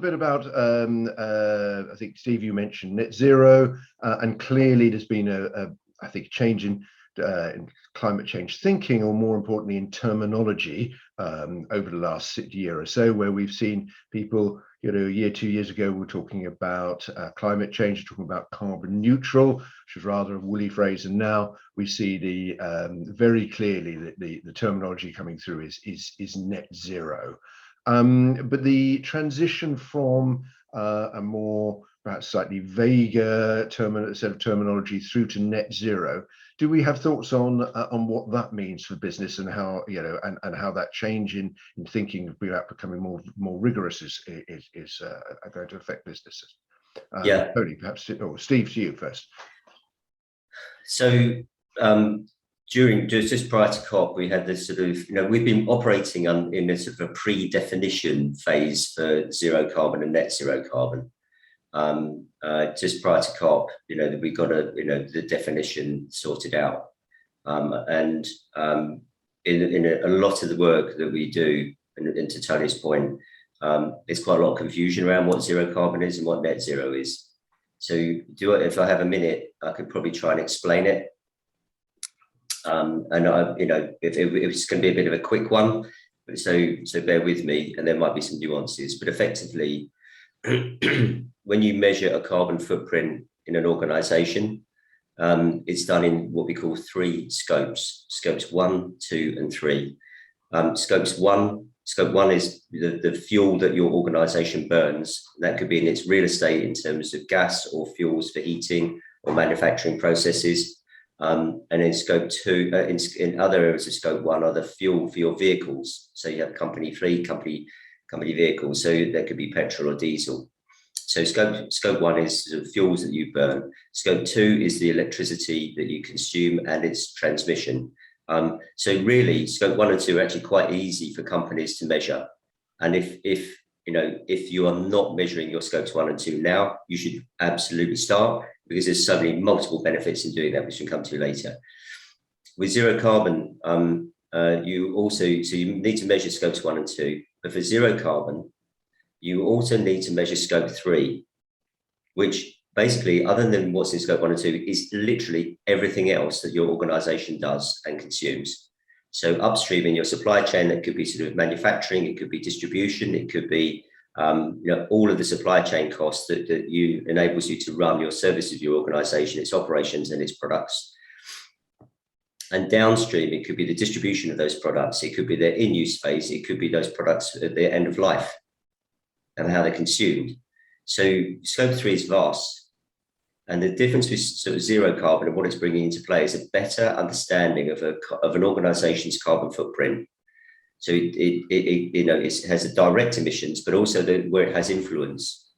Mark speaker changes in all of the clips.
Speaker 1: bit about, I think, Steve, you mentioned net zero, and clearly there's been I think, change in climate change thinking, or more importantly, in terminology over the last year or so, where we've seen people, a year, 2 years ago, we were talking about climate change, talking about carbon neutral, which is rather a woolly phrase, and now we see very clearly that the terminology coming through is net zero. But the transition from a more perhaps slightly vaguer set of terminology through to net zero, do we have thoughts on what that means for business, and how and how that change in thinking about becoming more rigorous is going to affect businesses? Tony, perhaps, or Steve, to you first.
Speaker 2: So during just prior to COP, we had this sort of, we've been operating in a sort of a pre-definition phase for zero carbon and net zero carbon. Just prior to COP, that we got the definition sorted out, and in a lot of the work that we do, and to Tony's point, there's quite a lot of confusion around what zero carbon is and what net zero is. So if I have a minute, I could probably try and explain it. And if it's going to be a bit of a quick one, so bear with me, and there might be some nuances, but effectively, when you measure a carbon footprint in an organization, it's done in what we call 3 scopes: scopes 1, 2, and 3. Scope 1 is the fuel that your organization burns. That could be in its real estate in terms of gas or fuels for heating or manufacturing processes. And in scope 2, in other areas of scope 1, are the fuel for your vehicles. So you have company fleet, company vehicles. So that could be petrol or diesel. So scope 1 is sort of fuels that you burn. Scope 2 is the electricity that you consume and its transmission. So really, scope 1 and 2 are actually quite easy for companies to measure. And if you are not measuring your scopes 1 and 2 now, you should absolutely start, because there's so many multiple benefits in doing that, which we can come to later. With zero carbon, you need to measure scopes 1 and 2, but for zero carbon, you also need to measure scope 3, which basically, other than what's in scope 1 and 2, is literally everything else that your organization does and consumes. So upstream in your supply chain, that could be sort of manufacturing, it could be distribution, it could be all of the supply chain costs that enables you to run your services of your organization, its operations and its products. And downstream, it could be the distribution of those products, it could be their in-use phase, it could be those products at their end of life and how they're consumed. So scope 3 is vast. And the difference with sort of zero carbon and what it's bringing into play is a better understanding of an organization's carbon footprint. So it has a direct emissions, but also where it has influence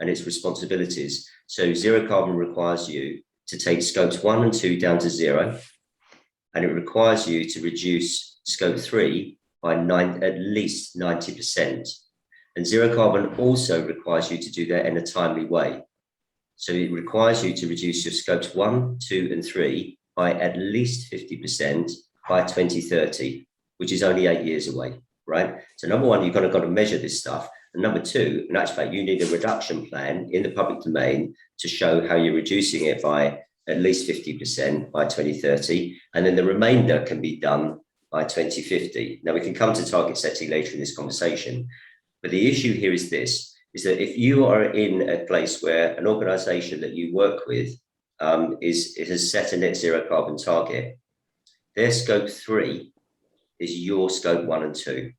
Speaker 2: and its responsibilities. So zero carbon requires you to take scopes 1 and 2 down to 0, and it requires you to reduce scope 3 by at least 90%. And zero carbon also requires you to do that in a timely way. So it requires you to reduce your scopes 1, 2, and 3 by at least 50% by 2030, which is only 8 years away, right? So number one, you've got to measure this stuff. And number two, in actual fact, you need a reduction plan in the public domain to show how you're reducing it by at least 50% by 2030. And then the remainder can be done by 2050. Now, we can come to target setting later in this conversation. But the issue here is this, is that if you are in a place where an organization that you work with has set a net zero carbon target, their scope 3 is your scope 1 and 2.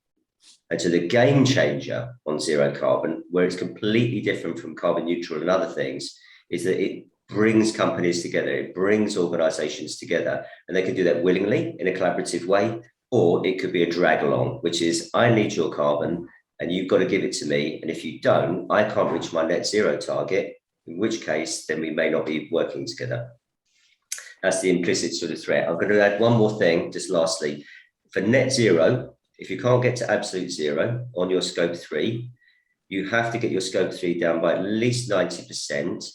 Speaker 2: And so the game changer on zero carbon, where it's completely different from carbon neutral and other things, is that it brings companies together, it brings organizations together, and they can do that willingly in a collaborative way, or it could be a drag along, which is, I need your carbon and you've got to give it to me. And if you don't, I can't reach my net zero target, in which case, then we may not be working together. That's the implicit sort of threat. I'm going to add one more thing, just lastly. For net zero, if you can't get to absolute zero on your scope 3, you have to get your scope 3 down by at least 90%,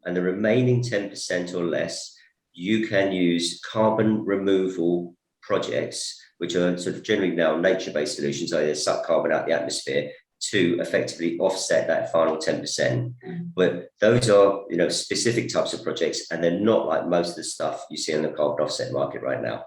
Speaker 2: and the remaining 10% or less, you can use carbon removal projects, which are sort of generally now nature-based solutions, either suck carbon out the atmosphere, to effectively offset that final 10%. But those are, specific types of projects, and they're not like most of the stuff you see in the carbon offset market right now.